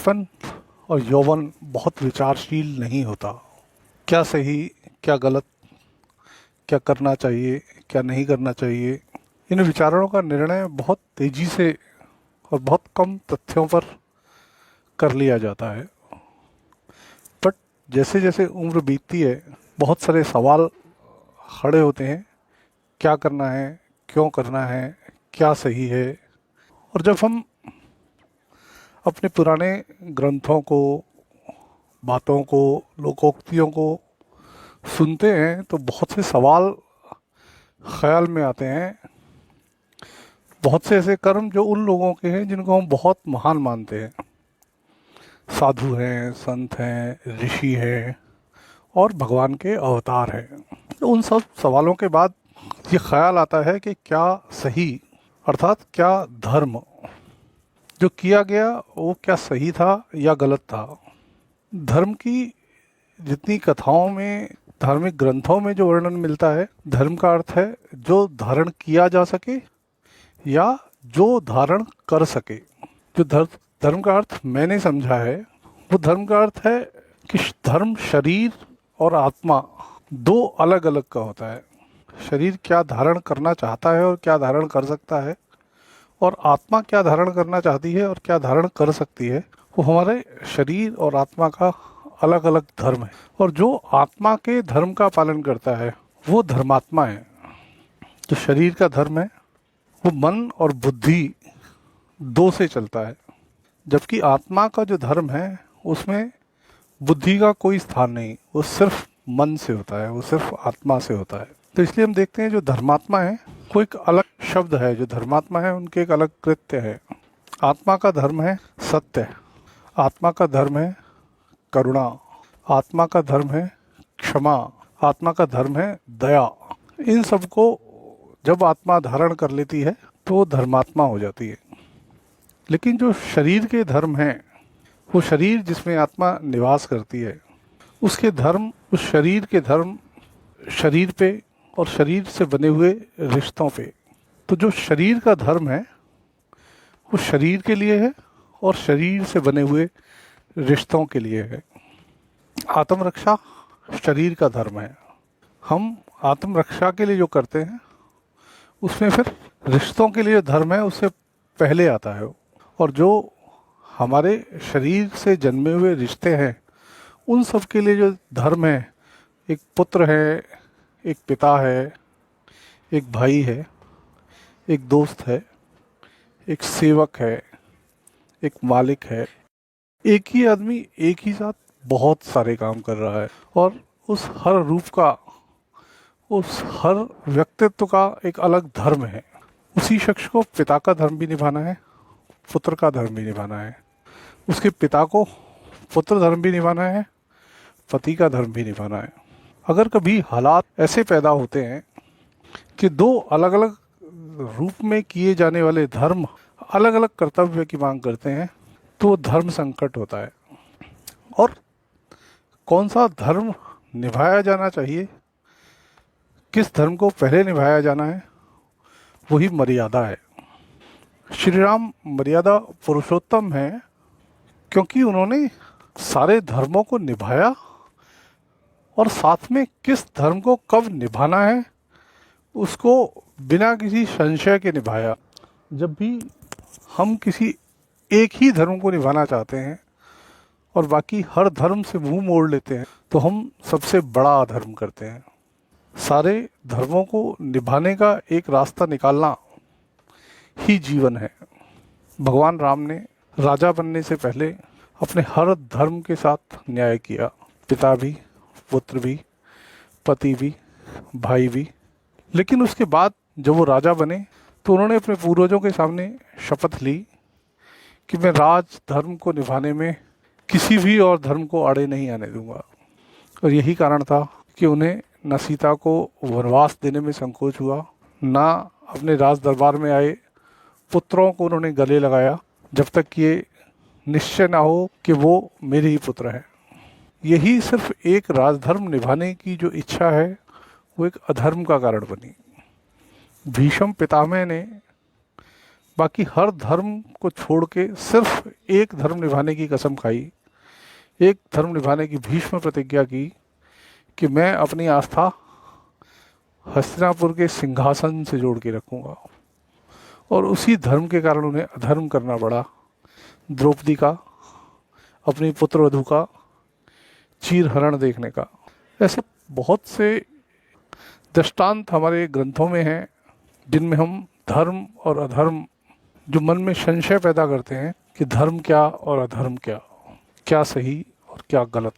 बचपन और यौवन बहुत विचारशील नहीं होता। क्या सही, क्या गलत, क्या करना चाहिए, क्या नहीं करना चाहिए, इन विचारों का निर्णय बहुत तेजी से और बहुत कम तथ्यों पर कर लिया जाता है। बट जैसे जैसे उम्र बीतती है, बहुत सारे सवाल खड़े होते हैं। क्या करना है, क्यों करना है, क्या सही है। और जब हम अपने पुराने ग्रंथों को, बातों को, लोकोक्तियों को सुनते हैं तो बहुत से सवाल ख्याल में आते हैं। बहुत से ऐसे कर्म जो उन लोगों के हैं जिनको हम बहुत महान मानते हैं, साधु हैं, संत हैं, ऋषि हैं और भगवान के अवतार हैं। तो उन सब सवालों के बाद ये ख्याल आता है कि क्या सही, अर्थात क्या धर्म जो किया गया वो क्या सही था या गलत था। धर्म की जितनी कथाओं में, धार्मिक ग्रंथों में जो वर्णन मिलता है, धर्म का अर्थ है जो धारण किया जा सके या जो धारण कर सके। जो धर्म का अर्थ मैंने समझा है, वो धर्म का अर्थ है कि धर्म शरीर और आत्मा दो अलग अलग का होता है। शरीर क्या धारण करना चाहता है और क्या धारण कर सकता है, और आत्मा क्या धारण करना चाहती है और क्या धारण कर सकती है, वो हमारे शरीर और आत्मा का अलग अलग धर्म है। और जो आत्मा के धर्म का पालन करता है वो धर्मात्मा है। जो शरीर का धर्म है वो मन और बुद्धि दो से चलता है, जबकि आत्मा का जो धर्म है उसमें बुद्धि का कोई स्थान नहीं, वो सिर्फ मन से होता है, वो सिर्फ आत्मा से होता है। तो इसलिए हम देखते हैं जो धर्मात्मा है वो एक अलग शब्द है। जो धर्मात्मा है उनके एक अलग कृत्य है। आत्मा का धर्म है सत्य, आत्मा का धर्म है करुणा, आत्मा का धर्म है क्षमा, आत्मा का धर्म है दया। इन सब को जब आत्मा धारण कर लेती है तो वो धर्मात्मा हो जाती है। लेकिन जो शरीर के धर्म हैं, वो शरीर जिसमें आत्मा निवास करती है, उसके धर्म, उस शरीर के धर्म शरीर पे और शरीर से बने हुए रिश्तों पे। तो जो शरीर का धर्म है वो शरीर के लिए है और शरीर से बने हुए रिश्तों के लिए है। आत्मरक्षा शरीर का धर्म है। हम आत्मरक्षा के लिए जो करते हैं उसमें फिर रिश्तों के लिए धर्म है उससे पहले आता है। और जो हमारे शरीर से जन्मे हुए रिश्ते हैं उन सब के लिए जो धर्म है, एक पुत्र है, एक पिता है, एक भाई है, एक दोस्त है, एक सेवक है, एक मालिक है। एक ही आदमी एक ही साथ बहुत सारे काम कर रहा है और उस हर रूप का, उस हर व्यक्तित्व का एक अलग धर्म है। उसी शख्स को पिता का धर्म भी निभाना है, पुत्र का धर्म भी निभाना है। उसके पिता को पुत्र धर्म भी निभाना है, पति का धर्म भी निभाना है। अगर कभी हालात ऐसे पैदा होते हैं कि दो अलग अलग रूप में किए जाने वाले धर्म अलग अलग कर्तव्य की मांग करते हैं तो धर्म संकट होता है। और कौन सा धर्म निभाया जाना चाहिए, किस धर्म को पहले निभाया जाना है, वही मर्यादा है। श्री राम मर्यादा पुरुषोत्तम है क्योंकि उन्होंने सारे धर्मों को निभाया और साथ में किस धर्म को कब निभाना है उसको बिना किसी संशय के निभाया। जब भी हम किसी एक ही धर्म को निभाना चाहते हैं और बाकी हर धर्म से मुंह मोड़ लेते हैं तो हम सबसे बड़ा अधर्म करते हैं। सारे धर्मों को निभाने का एक रास्ता निकालना ही जीवन है। भगवान राम ने राजा बनने से पहले अपने हर धर्म के साथ न्याय किया। पिता भी, पुत्र भी, पति भी, भाई भी। लेकिन उसके बाद जब वो राजा बने तो उन्होंने अपने पूर्वजों के सामने शपथ ली कि मैं राज धर्म को निभाने में किसी भी और धर्म को आड़े नहीं आने दूंगा। और यही कारण था कि उन्हें न सीता को वनवास देने में संकोच हुआ, ना अपने राज दरबार में आए पुत्रों को उन्होंने गले लगाया जब तक ये निश्चय ना हो कि वो मेरे ही पुत्र हैं। यही सिर्फ एक राजधर्म निभाने की जो इच्छा है वो एक अधर्म का कारण बनी। भीष्म पितामह ने बाकी हर धर्म को छोड़ के सिर्फ एक धर्म निभाने की कसम खाई, एक धर्म निभाने की भीष्म प्रतिज्ञा की कि मैं अपनी आस्था हस्तिनापुर के सिंहासन से जोड़ के रखूंगा। और उसी धर्म के कारण उन्हें अधर्म करना पड़ा। द्रौपदी का, अपनी पुत्रवधू का चीरहरण देखने का। ऐसे बहुत से दृष्टांत हमारे ग्रंथों में हैं जिनमें हम धर्म और अधर्म, जो मन में संशय पैदा करते हैं कि धर्म क्या और अधर्म क्या, क्या सही और क्या गलत,